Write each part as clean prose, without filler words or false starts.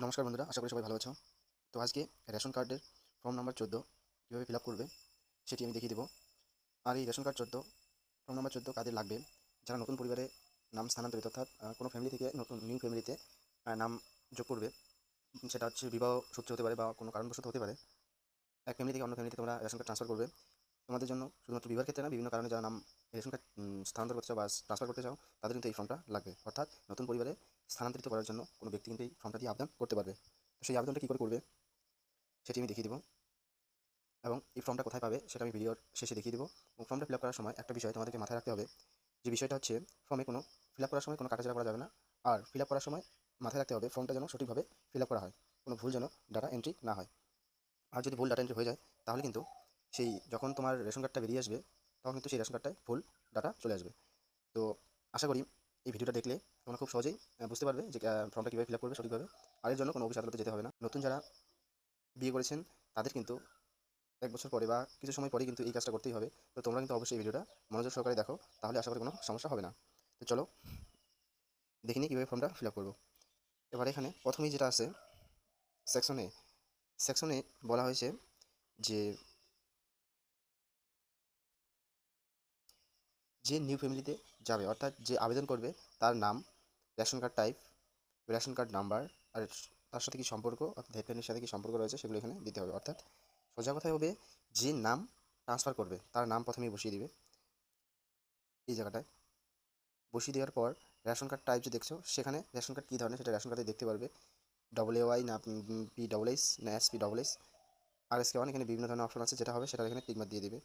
তো নমস্কার বন্ধুরা, আশা করি সবাই ভালো আছো। তো আজকে রেশন কার্ডের ফর্ম নাম্বার 14 কীভাবে ফিল আপ করবে সেটি আমি দেখিয়ে দেবো। আর এই রেশন কার্ড 14 ফর্ম নাম্বার 14 কাদের লাগবে? যারা নতুন পরিবারে নাম স্থানান্তরিত, অর্থাৎ কোনো ফ্যামিলি থেকে নতুন নিউ ফ্যামিলিতে নাম যোগ করবে। সেটা হচ্ছে বিবাহ সূত্রে হতে পারে বা কোনো কারণবশত হতে পারে। এক ফ্যামিলি থেকে অন্য ফ্যামিলিতে তোমরা রেশন কার্ড ট্রান্সফার করবে। তোমাদের জন্য শুধুমাত্র বিবাহের ক্ষেত্রে না, বিভিন্ন কারণে যারা নাম রেশন কার্ড স্থানান্তর করতে চাও বা ট্রান্সফার করতে চাও, তাদের কিন্তু এই ফর্মটা লাগবে। অর্থাৎ নতুন পরিবারে স্থানান্তরিত করার জন্য কোনো ব্যক্তি কিন্তু এই ফর্মটা দিয়ে আবেদন করতে পারবে। তো সেই আবেদনটা কী করে করবে সেটি আমি দেখিয়ে দেবো, এবং এই ফর্মটা কোথায় পাবে সেটা আমি ভিডিওর শেষে দেখিয়ে দেবো। এবং ফর্মটা ফিল আপ করার সময় একটা বিষয় তোমাদেরকে মাথায় রাখতে হবে, যে বিষয়টা হচ্ছে ফর্মে কোনো ফিল আপ করার সময় কোনো কাটাছেঁড়া করা যাবে না। আর ফিল আপ করার সময় মাথায় রাখতে হবে ফর্মটা যেন সঠিকভাবে ফিল আপ করা হয়, কোনো ভুল যেন ডাটা এন্ট্রি না হয়। আর যদি ভুল ডাটা এন্ট্রি হয়ে যায় তাহলে কিন্তু সেই যখন তোমার রেশন কার্ডটা বেরিয়ে আসবে তখন কিন্তু সেই রেশন কার্ডটায় ভুল ডাটা চলে আসবে। তো আশা করি এই ভিডিওটা দেখলে তোমরা খুব সহজেই বুঝতে পারবে যে ফর্মটা কীভাবে ফিল আপ করবে সঠিকভাবে। আর এর জন্য কোনো অফিস আদালতে যেতে হবে না। নতুন যারা বিয়ে করেছেন তাদের কিন্তু 1 বছর পরে বা কিছু সময় পরেই কিন্তু এই কাজটা করতেই হবে। তো তোমরা কিন্তু অবশ্যই এই ভিডিওটা মনোযোগ সহকারে দেখো, তাহলে আশা করি কোনো সমস্যা হবে না। তো চলো দেখে নিই কীভাবে ফর্মটা ফিল আপ করবো। এবার এখানে প্রথমেই যেটা আছে সেকশনে সেকশনে বলা হয়েছে যে যে নিউ ফ্যামিলিতে যাবে, অর্থাৎ যে আবেদন করবে তার নাম, ration card type, ration card number, আর তার সাথে কী সম্পর্ক, অর্থাৎ হেড ফ্যামিলির সাথে কী সম্পর্ক রয়েছে সেগুলো এখানে দিতে হবে। অর্থাৎ সোজা কথায় হবে, যে নাম ট্রান্সফার করবে তার নাম প্রথমেই বসিয়ে দিবে এই জায়গাটায়। বসিয়ে দেওয়ার পর রেশন কার্ড টাইপ যে দেখছো সেখানে রেশন কার্ড কী ধরনের সেটা রেশন কার্ডে দেখতে পারবে। ডবল এ ওয়াই না পি ডবল এস না এস পি ডবল এস আর এস কে ওয়ান, এখানে বিভিন্ন ধরনের অপশন আছে, যেটা হবে সেটা এখানে টিকমার্ক দিয়ে দেবে।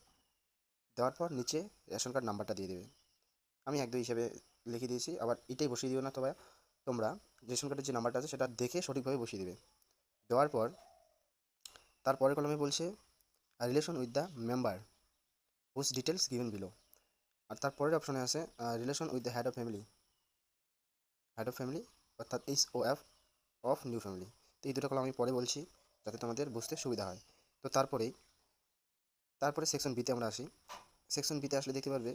দেওয়ার পর নিচে রেশন কার্ড নাম্বারটা দিয়ে দেবে। আমি 1 2 হিসেবে লিখে দিয়েছি, আবার এটাই বসিয়ে দিও না, তবে তোমরা রেশন কার্ডের যে নাম্বারটা আছে সেটা দেখে সঠিকভাবে বসিয়ে দেবে। দেওয়ার পর তারপরের কলমে বলছে relation with the member whose details given below. আর তারপরের অপশনে আছে relation with the head of family, অর্থাৎ HOF অফ নিউ ফ্যামিলি। তো এই দুটো কলম আমি পরে বলছি যাতে তোমাদের বুঝতে সুবিধা হয়। তো তারপরে সেকশন বিতে আমরা আসি। সেকশন বিতে আসলে দেখতে পারবে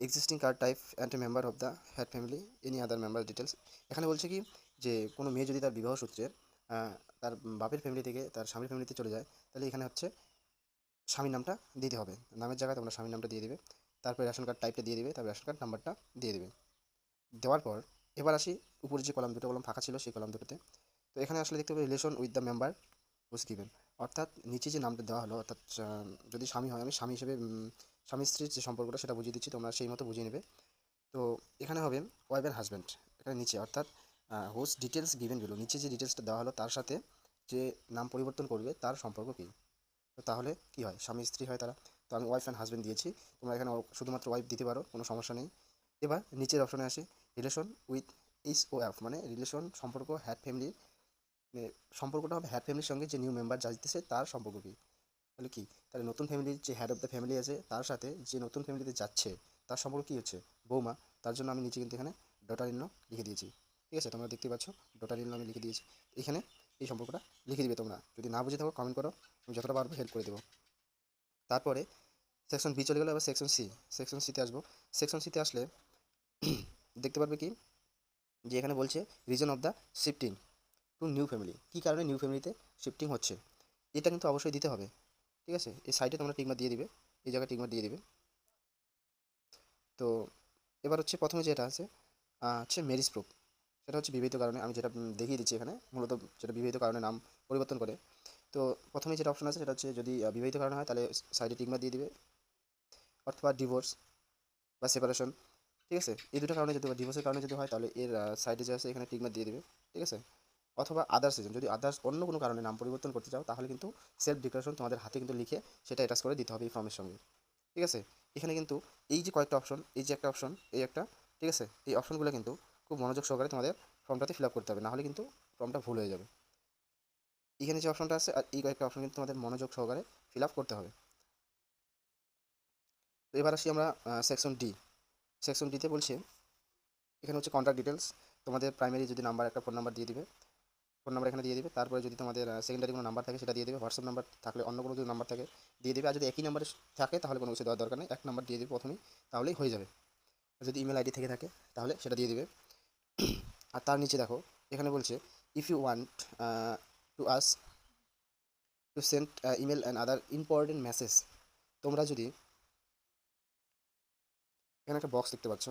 existing card type and a member of the head family any other member details. এখানে বলছে কি, যে কোনো মেয়ে যদি তার বিবাহ সূত্রে তার বাপের ফ্যামিলি থেকে তার স্বামীর ফ্যামিলিতে চলে যায়, তাহলে এখানে হচ্ছে স্বামীর নামটা দিতে হবে। নামের জায়গায় তোমরা স্বামীর নামটা দিয়ে দেবে, তারপরে রেশন কার্ড টাইপটা দিয়ে দেবে, তারপর রেশন কার্ড নাম্বারটা দিয়ে দেবে। দেওয়ার পর এবার আসি উপরে যে দুটো কলম ফাঁকা ছিল সেই কলম দুটোতে। তো এখানে আসলে দেখতে পাবে relation with the member whose given, অর্থাৎ নিচে যে নামটা দেওয়া হলো, অর্থাৎ যদি স্বামী হয়, আমি স্বামী হিসেবে স্বামী স্ত্রীর যে সম্পর্কটা সেটা বুঝিয়ে দিচ্ছি, তোমরা সেই মতো বুঝিয়ে নেবে। তো এখানে হবে ওয়াইফ অ্যান্ড হাজব্যান্ড, এখানে নিচে অর্থাৎ হোস্ট ডিটেলস গিভেন বিলো, নিচে যে ডিটেলসটা দেওয়া হলো তার সাথে যে নাম পরিবর্তন করবে তার সম্পর্ক কী। তো তাহলে কী হয়, স্বামী স্ত্রী হয় তারা। তো আমি ওয়াইফ অ্যান্ড হাজব্যান্ড দিয়েছি, তোমরা এখানে শুধুমাত্র ওয়াইফ দিতে পারো, কোনো সমস্যা নেই। এবার নিচের অপশনে আসি রিলেশন উইথ HOF, মানে রিলেশন সম্পর্ক হ্যাড ফ্যামিলি, মানে সম্পর্কটা হবে হ্যাড ফ্যামিলির সঙ্গে যে নিউ মেম্বার যাইতেছে তার সম্পর্ক কী। তাহলে কি, তাহলে নতুন ফ্যামিলির যে হেড অফ দ্য ফ্যামিলি আছে তার সাথে যে নতুন ফ্যামিলিতে যাচ্ছে তার সম্পর্ক কী হচ্ছে, বৌমা। তার জন্য আমি নিচে কিন্তু এখানে ডটার ইন ল লিখে দিয়েছি। ঠিক আছে, তোমরা দেখতে পাচ্ছ ডটার ইন ল আমি লিখে দিয়েছি। এখানে এই সম্পর্কটা লিখে দিবে, তোমরা যদি না বুঝে থাকো কমেন্ট করো, আমি যতটা পারবো হেল্প করে দেবো। তারপরে সেকশন বি চলে গেলো, এবার সেকশন সিতে আসবো। সেকশন সিতে আসলে দেখতে পারবে কি, যে এখানে বলছে reason of the shifting to new family, কী কারণে নিউ ফ্যামিলিতে শিফটিং হচ্ছে, এটা কিন্তু অবশ্যই দিতে হবে। ঠিক আছে, এই সাইডে তোমরা টিকমার্ক দিয়ে দিবে, এই জায়গায় টিকমার্ক দিয়ে দিবে। তো এবার হচ্ছে প্রথমে যেটা আছে হচ্ছে ম্যারেজ প্রুফ, সেটা হচ্ছে বিবাহিত কারণে, আমি যেটা দেখিয়ে দিচ্ছি এখানে মূলত, যেটা বিবাহিত কারণে নাম পরিবর্তন করে। তো প্রথমে যেটা অপশন আছে সেটা হচ্ছে যদি বিবাহিত কারণে হয় তাহলে সাইডে টিকমার্ক দিয়ে দিবে, অথবা ডিভোর্স বা সেপারেশন। ঠিক আছে, এই দুটো কারণে যদি, ডিভোর্সের কারণে যদি হয় তাহলে এর সাইডে যে আছে এখানে টিকমার্ক দিয়ে দিবে। ঠিক আছে, অথবা আদার্স রিজন, যদি আদার্স অন্য কোনো কারণে নাম পরিবর্তন করতে চাও তাহলে কিন্তু সেলফ ডিক্লারেশন তোমাদের হাতে কিন্তু লিখে সেটা অ্যাটাচ করে দিতে হবে এই ফর্মের সঙ্গে। ঠিক আছে, এখানে কিন্তু এই যে কয়েকটা অপশন, এই যে একটা অপশন, এই একটা, ঠিক আছে, এই অপশনগুলো কিন্তু খুব মনোযোগ সহকারে তোমাদের ফর্মটাতে ফিল আপ করতে হবে, নাহলে কিন্তু ফর্মটা ভুল হয়ে যাবে। এখানে যে অপশনটা আছে আর এই কয়েকটা অপশন কিন্তু তোমাদের মনোযোগ সহকারে ফিল আপ করতে হবে। তো এবার আসি আমরা সেকশন ডি। সেকশন ডিতে বলছে এখানে হচ্ছে কন্ট্যাক্ট ডিটেলস, তোমাদের প্রাইমারি যদি নাম্বার, একটা ফোন নাম্বার দিয়ে দিবে, ফোন নাম্বার এখানে দিয়ে দিবে। তারপরে যদি তোমাদের সেকেন্ডারি কোনো নাম্বার থাকে সেটা দিয়ে দেবে, হোয়াটসঅ্যাপ নাম্বার থাকলে অন্য কোনো যদি নাম্বার থাকে দিয়ে দেবে, আর যদি একই নাম্বার থাকে তাহলে কোনো কিছু দেওয়ার দরকার নেই, এক নাম্বার দিয়ে দেবে প্রথমেই, তাহলেই হয়ে যাবে। আর যদি ইমেল আইডি থেকে থাকে তাহলে সেটা দিয়ে দেবে। আর তার নিচে দেখো এখানে বলছে if you want to us to send email and other important message, তোমরা যদি এখানে একটা বক্স দেখতে পাচ্ছ,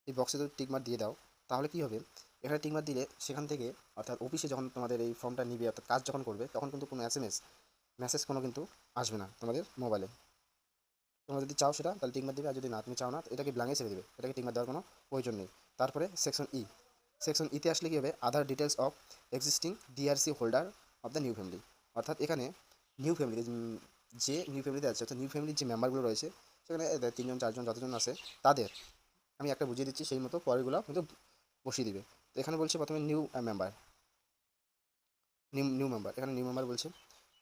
এই বক্সে যদি টিকমার্ক দিয়ে দাও তাহলে কী হবে, এখানে টিকমার্ক দিলে সেখান থেকে অর্থাৎ অফিসে যখন তোমাদের এই ফর্মটা নিবে অর্থাৎ কাজ যখন করবে তখন কিন্তু কোনো মেসেজ কোনো কিন্তু আসবে না তোমাদের মোবাইলে। তোমরা যদি চাও সেটা তাহলে টিকমার্ক দিবে, আর যদি না তুমি চাও না এটাকে ব্ল্যাঙ্কে ছেড়ে দেবে, এটাকে টিকমার্ক দেওয়ার কোনো প্রয়োজন নেই। তারপরে সেকশন ইতে আসলে কী হবে, other details of existing DRC holder of the new family, অর্থাৎ এখানে নিউ ফ্যামিলি যে নিউ ফ্যামিলিতে আছে অর্থাৎ নিউ ফ্যামিলির যে মেম্বারগুলো রয়েছে সেখানে 3জন 4জন যতজন আছে তাদের আমি একটা বুঝিয়ে দিচ্ছি, সেই মতো পরেরগুলো কিন্তু বসিয়ে দিবে। তো এখানে বলছে প্রথমে নিউ মেম্বার, এখানে নিউ মেম্বার বলছে।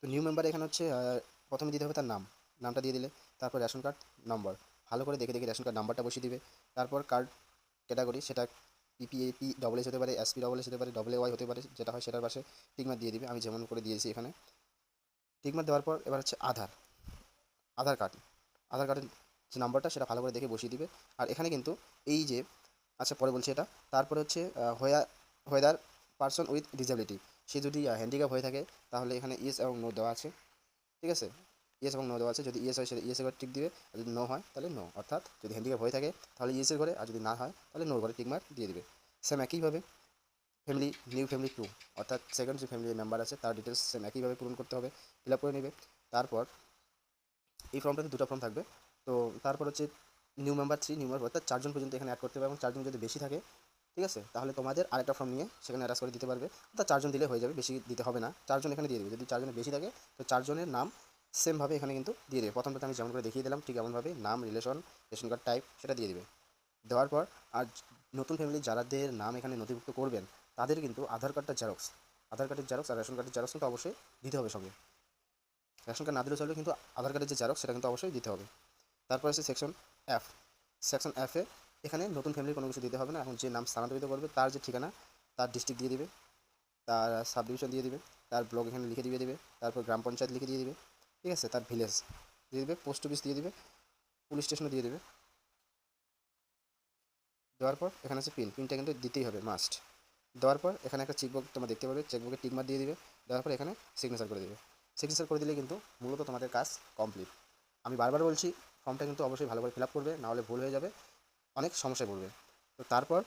তো নিউ মেম্বার এখানে হচ্ছে প্রথমে দিতে হবে তার নামটা দিয়ে দিলে, তারপর রেশন কার্ড নম্বর ভালো করে দেখে দেখে রেশন কার্ড নাম্বারটা বসিয়ে দিবে। তারপর কার্ড ক্যাটাগরি সেটা পিপিএপি ডবল এস হতে পারে, এসপি ডবল এস হতে পারে, ডবল ওয়াই হতে পারে, যেটা হয় সেটার পাশে টিকমার্ক দিয়ে দিবে, আমি যেমন করে দিয়েছি এখানে। টিকমার্ক দেওয়ার পর এবার হচ্ছে আধার কার্ডের যে নাম্বারটা সেটা ভালো করে দেখে বসিয়ে দিবে। আর এখানে কিন্তু এই যে আচ্ছা পরে বলছি এটা, তারপরে হচ্ছে হোয়েদার পারসন উইথ ডিসেবিলিটি, সে যদি হ্যান্ডিক্যাপ হয়ে থাকে তাহলে এখানে ইয়েস এবং নো দেওয়া আছে, ঠিক আছে, ইয়েস এবং নো দেওয়া আছে। যদি ইয়েস হয় সেটা ইয়েসের ঘরে টিক দিবে, আর যদি নো হয় তাহলে নো, অর্থাৎ যদি হ্যান্ডিক্যাপ হয়ে থাকে তাহলে ইয়েসের ঘরে, আর যদি না হয় তাহলে নোর ঘরে টিকমার্ক দিয়ে দিবে। সেম একইভাবে নিউ ফ্যামিলি 2 অর্থাৎ সেকেন্ড যে ফ্যামিলি মেম্বার আছে তার ডিটেলস সেম একইভাবে পূরণ করতে হবে, ফিল আপ করে নেবে। তারপর এই ফর্মটাতে দুটো ফর্ম থাকবে। তো তারপর হচ্ছে নিউ মেম্বার 3 অর্থাৎ 4জন পর্যন্ত এখানে অ্যাড করতে হবে, এবং 4জন যদি বেশি থাকে ঠিক আছে তাহলে তোমাদের আরেকটা ফর্ম নিয়ে সেখানে অ্যাটাচ করে দিতে পারবে, অর্থাৎ 4জন দিলে হয়ে যাবে, বেশি দিতে হবে না, 4জন এখানে দিয়ে দেবে। যদি 4জনের বেশি থাকে তো 4জনের নাম সেমভাবে এখানে কিন্তু দিয়ে দেবে, প্রথমটাতে আমি যেমন করে দেখিয়ে দিলাম ঠিক এমনভাবে নাম, রিলেশন, রেশন কার্ড টাইপ সেটা দিয়ে দেবে। দেওয়ার পর আর নতুন ফ্যামিলি যাদের নাম এখানে নথিভুক্ত করবেন তাদের কিন্তু আধার কার্ডের জেরক্স আর রেশন কার্ডের জেরক্স কিন্তু অবশ্যই দিতে হবে সঙ্গে। রেশন কার্ড না দিলেও চলবে, কিন্তু আধার কার্ডের যে জেরক্স সেটা কিন্তু অবশ্যই দিতে হবে। তারপর আছে সেকশন এফে এখানে নতুন ফ্যামিলির কোনো কিছু দিতে হবে না, এখন যে নাম স্থানান্তরিত করবে তার যে ঠিকানা, তার ডিস্ট্রিক্ট দিয়ে দিবে, তার সাব ডিভিশন দিয়ে দিবে, তার ব্লক এখানে লিখে দিয়ে দিবে, তারপর গ্রাম পঞ্চায়েত লিখে দিয়ে দিবে, ঠিক আছে, তার ভিলেজ দিয়ে দিবে, পোস্ট অফিস দিয়ে দিবে, পুলিশ স্টেশনও দিয়ে দেবে। দেওয়ার পর এখানে আছে পিনটা কিন্তু দিতেই হবে মাস্ট। দেওয়ার পর এখানে একটা চেকবুক তোমরা দেখতে পাবে, চেকবুকে টিকমার্ক দিয়ে দিবে, দেওয়ার পর এখানে সিগনেচার করে দিবে। সিগনেচার করে দিলে কিন্তু মূলত তোমাদের কাজ কমপ্লিট। আমি বারবার বলছি ফর্মটা কিন্তু অবশ্যই ভালো করে ফিল আপ করবে, নাহলে ভুল হয়ে যাবে, অনেক সমস্যায় পড়বে। তো তারপর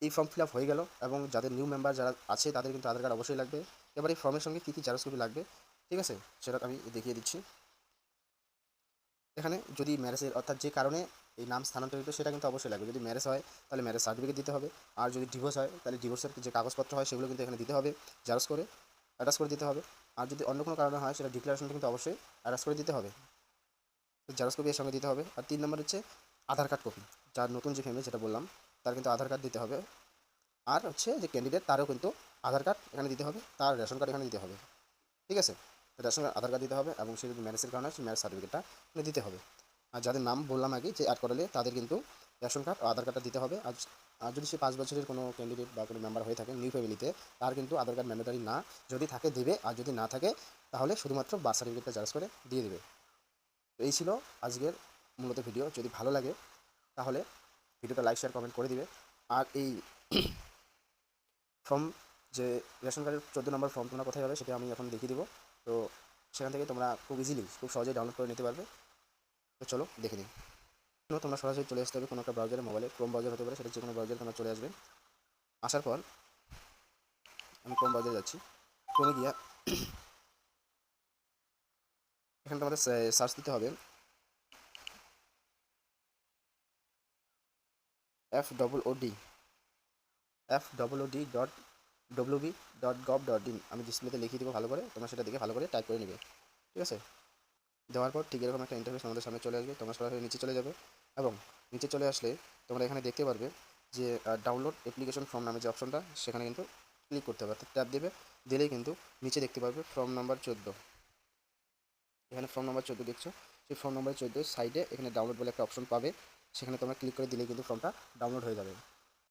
এই ফর্ম ফিল আপ হয়ে গেল, এবং যাদের নিউ মেম্বার যারা আছে তাদের কিন্তু আধার কার্ড অবশ্যই লাগবে। এবার এই ফর্মের সঙ্গে কী কী জেরক্স কপি লাগবে ঠিক আছে সেটা আমি দেখিয়ে দিচ্ছি। এখানে যদি ম্যারেজের অর্থাৎ যে কারণে এই নাম স্থানান্তরিত সেটা কিন্তু অবশ্যই লাগবে, যদি ম্যারেজ হয় তাহলে ম্যারেজ সার্টিফিকেট দিতে হবে, আর যদি ডিভোর্স হয় তাহলে ডিভোর্সের যে কাগজপত্র হয় সেগুলো কিন্তু এখানে দিতে হবে, জেরক্স করে অ্যাটাচ করে দিতে হবে। আর যদি অন্য কোনো কারণে হয় সেটা ডিক্লারেশনটা কিন্তু অবশ্যই অ্যাটাচ করে দিতে হবে, তো জেরক্স কপি এর সঙ্গে দিতে হবে। আর 3 নম্বর হচ্ছে আধার কার্ড কপি, যার নতুন যে ফ্যামিলি যেটা বললাম তার কিন্তু আধার কার্ড দিতে হবে। আর হচ্ছে যে ক্যান্ডিডেট তারও কিন্তু আধার কার্ড এখানে দিতে হবে, তার রেশন কার্ড এখানে দিতে হবে, ঠিক আছে, রেশন কার্ড আধার কার্ড দিতে হবে, এবং সে যদি ম্যারেজের কারণে সেই ম্যারেজ সার্টিফিকেটটা এখানে দিতে হবে। আর যাদের নাম বললাম আগে যে অ্যাড করালে তাদের কিন্তু রেশন কার্ড ও আধার কার্ডটা দিতে হবে। আর যদি সে 5 বছরের কোনো ক্যান্ডিডেট বা কোনো মেম্বার হয়ে থাকে নিউ ফ্যামিলিতে তার কিন্তু আধার কার্ড ম্যান্ডেটরি না, যদি থাকে দেবে, আর যদি না থাকে তাহলে শুধুমাত্র বার্থ সার্টিফিকেটটা জেরক্স করে দিয়ে দেবে। তো এই ছিল আজকের মূলত ভিডিও, যদি ভালো লাগে তাহলে ভিডিওটা লাইক শেয়ার কমেন্ট করে দিবে। আর এই ফর্ম যে রেশন কার্ডের 14 নম্বর ফর্ম তোমরা কোথায় পাবে সেটা আমি এখন দেখিয়ে দেবো, তো সেখান থেকে তোমরা খুব ইজিলি খুব সহজেই ডাউনলোড করে নিতে পারবে। তো চলো দেখে নিই। তোমরা সরাসরি চলে আসতে হবে কোনো একটা ব্রাউজারে, মোবাইলে ক্রোম ব্রাউজার হতে পারে, সেটা যে কোনো ব্রাউজারে তোমরা চলে আসবে। আসার পর আমি ক্রোম ব্রাউজারে যাচ্ছি, ক্রোমে গিয়া এখানে তোমাদের সার্চ দিতে হবে FOOD.WB.gov.in, আমি ডিসপ্লেতে লিখিয়ে দেবো ভালো করে, তোমরা সেটা দেখে ভালো করে টাইপ করে নেবে, ঠিক আছে। দেওয়ার পর ঠিক এরকম একটা ইন্টারফেস আমাদের সামনে চলে আসবে, তোমরা সরাসরি নিচে চলে যাবে, এবং নিচে চলে আসলে তোমরা এখানে দেখতে পারবে যে ডাউনলোড অ্যাপ্লিকেশন ফর্ম নামে যে অপশনটা সেখানে কিন্তু ক্লিক করতে হবে, অর্থাৎ ট্যাপ দেবে, দিলেই কিন্তু নিচে দেখতে পারবে ফর্ম নাম্বার 14, এখানে ফর্ম নাম্বার 14 দেখছো, সেই ফর্ম নাম্বার 14 সাইডে এখানে ডাউনলোড বলে একটা অপশন পাবে, সেখানে তোমরা ক্লিক করে দিলেই কিন্তু ফর্মটা ডাউনলোড হয়ে যাবে।